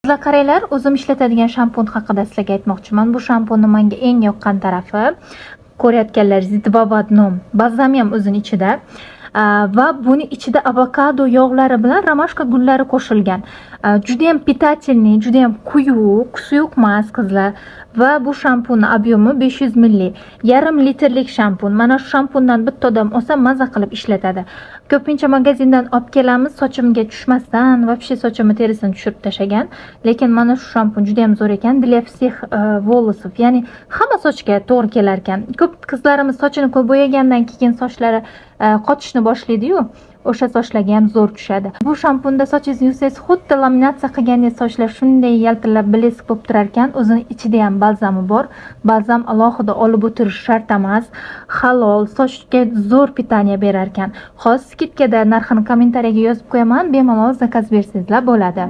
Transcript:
Sizlar qaranglar, o'zim ishlatadigan shampun haqida sizlarga aytmoqchiman. Bu shampunning menga eng yoqqan tarafi, ko'rayotganlaringiz Dvobodnom bazami ham o'zining ichida. Va buni ichida avokado yog'lari bilan romashka gullari qo'shilgan. Juda ham pitательный, juda ham suyuq emas qizlar. Va bu shampunning ob'yomi 500 ml. Yarim litrlik shampun. Mana shu shampundan bitta odam olsa maza qilib ishlatadi. Ko'pincha magazindan olib kelamiz, sochimga tushmasdan, вообще sochimni terisini tushirib tashagan. Lekin mana shu shampun juda ham zo'r ekan. Для всех волосов, ya'ni hamma sochga to'g'ri kelar ekan. Ko'p qizlarimiz sochini ko'p bo'yagandan keyin sochlari qotishni boshlaydi-yu, o'sha sochlarga ham zo'r tushadi. Bu shampunda sochingizni yuvsangiz, xuddi laminatsiya qilgandek sochlar shunday yaltillab blesk bo'lib turar ekan. O'zining ichida ham balzami bor. Balzam alohida olib o'tirish shart emas. Halol, sochga zo'r pitaniya berar ekan. Hozir skidkada narxini kommentariyaga yozib qo'yaman, bemalol zakaz bersangizlar bo'ladi.